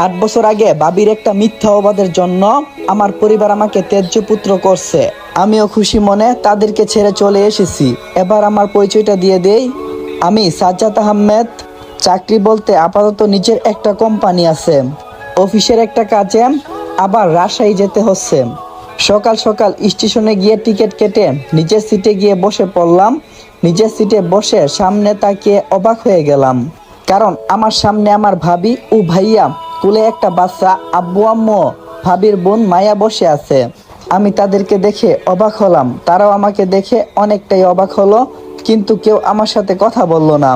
8 বছর আগে ভাবির একটা মিথ্যা অবাদের জন্য আমার পরিবার আমাকে ত্যায্য পুত্র করছে। আমিও খুশি মনে তাদেরকে ছেড়ে চলে এসেছি। এবার আমার পরিচয়টা দিয়ে দেই, আমি সাজ্জাদ আহমেদ। চাকরি বলতে আপাতত নিজের একটা কোম্পানি আছে, অফিসের একটা কাজে আবার রাজশাহী যেতে হচ্ছে। সকাল সকাল স্টেশনে গিয়ে টিকিট কেটে নিজের সিটে গিয়ে বসে পড়লাম। নিজের সিটে বসে সামনে তাকিয়ে অবাক হয়ে গেলাম, কারণ আমার সামনে আমার ভাবি ও ভাইয়া, কোলে একটা বাচ্চা, আব্বু আম্মু, ভাবির বোন মায়া বসে আছে। আমি তাদেরকে দেখে অবাক হলাম, তারাও আমাকে দেখে অনেকটাই অবাক হলো, কিন্তু কেউ আমার সাথে কথা বললো না।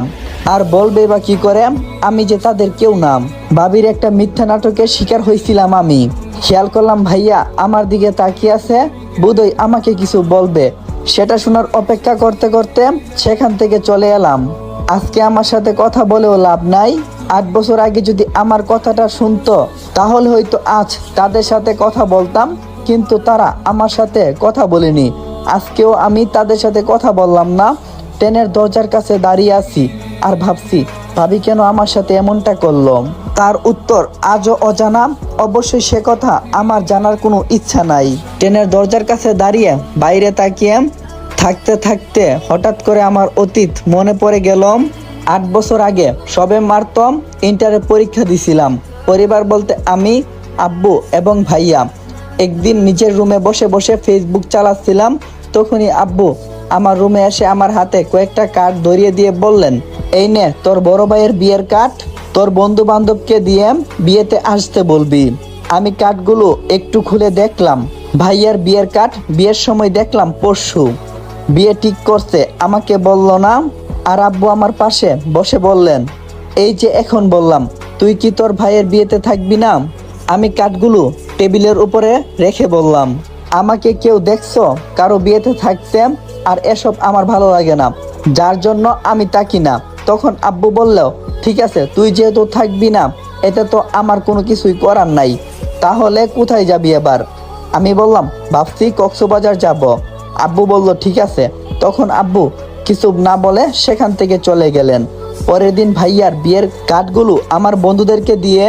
আর বলবে বা কি করে, আমি যে তাদের কেউ নাম। ভাবির একটা মিথ্যা নাটকের শিকার হয়েছিলাম আমি। খেয়াল করলাম ভাইয়া আমার দিকে তাকিয়ে আছে, বোধহয় আমাকে কিছু বলবে। সেটা শোনার অপেক্ষা করতে করতে সেখান থেকে চলে এলাম। আজকে আমার সাথে কথা বলেও লাভ নাই। 8 বছর আগে যদি আমার কথাটা শুনতো, তাহলে হয়তো আজ তাদের সাথে কথা বলতাম, কিন্তু তারা আমার সাথে কথা বলেনি। আজকেও আমি তাদের সাথে কথা বললাম না। ট্রেনের দরজার কাছে দাঁড়িয়ে আছি আর ভাবছি, ভাবি কেন আমার সাথে এমনটা করলো। তার উত্তর আজও অজানা। অবশ্যই সে কথা আমার জানার কোনো ইচ্ছা নাই। ট্রেনের দরজার কাছে দাঁড়িয়ে বাইরে তাকিয়ে থাকতে থাকতে হঠাৎ করে আমার অতীত মনে পড়ে গেল। 8 বছর আগে সবে মাত্র ইন্টারে পরীক্ষা দিছিলাম। পরিবার বলতে আমি, আব্বু এবং ভাইয়া। একদিন নিজের রুমে বসে বসে ফেসবুক চালাচ্ছিলাম, তখনই আব্বু আমার রুমে এসে আমার হাতে কয়েকটা কার্ড ধরিয়ে দিয়ে বললেন, এই নে তোর বড় ভাইয়ের বিয়ের কার্ড, তোর বন্ধু বান্ধবকে দিয়ে বিয়েতে আসতে বলবি। আমি কার্ডগুলো একটু খুলে দেখলাম, ভাইয়ার বিয়ের কার্ড। বিয়ের সময় দেখলাম পরশু বিয়ে ঠিক করছে, আমাকে বলল না। আর আব্বু আমার পাশে বসে বললেন, এই যে এখন বললাম, তুই কি তোর ভাইয়ের বিয়েতে থাকবি না? আমি কার্ডগুলো টেবিলের উপরে রেখে বললাম, আমাকে কেউ দেখছো কারো বিয়েতে থাকতে? আর এসব আমার ভালো লাগে না, যার জন্য আমি তাকি না। তখন আব্বু বলল, ঠিক আছে, তুই যেহেতু থাকবি না, এতে তো আমার কোনো কিছুই করার নাই। তাহলে কোথায় যাবি এবার? আমি বললাম, ভাবছি কক্সবাজার যাব। আব্বু বলল, ঠিক আছে। তখন আব্বু কিছু না বলে সেখান থেকে চলে গেলেন। পরের দিন ভাইয়ার বিয়ের কার্ডগুলো আমার বন্ধুদেরকে দিয়ে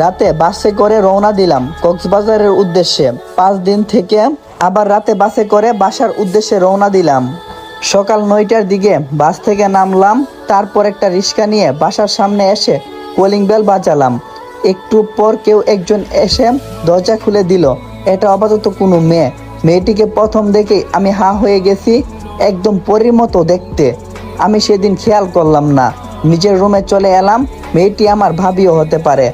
রাতে বাসে করে রওনা দিলাম কক্সবাজারের উদ্দেশ্যে। 5 দিন থেকে আবার রাতে বাসে করে বাসার উদ্দেশ্যে রওনা দিলাম। সকাল 9টার দিকে বাস থেকে নামলাম। তারপর একটা রিক্সা নিয়ে বাসার সামনে এসে কলিং বেল বাজালাম। একটু পর কেউ একজন এসে দরজা খুলে দিল। এটা আপাতত কোনো মেয়ে। মেয়েটিকে প্রথম দেখেই আমি হাঁ হয়ে গেছি, একদম পরীর মতো দেখতে। আমি সেদিন খেয়াল করলাম না, নিজের রুমে চলে এলাম। মেয়েটি আমার ভাবিও হতে পারে।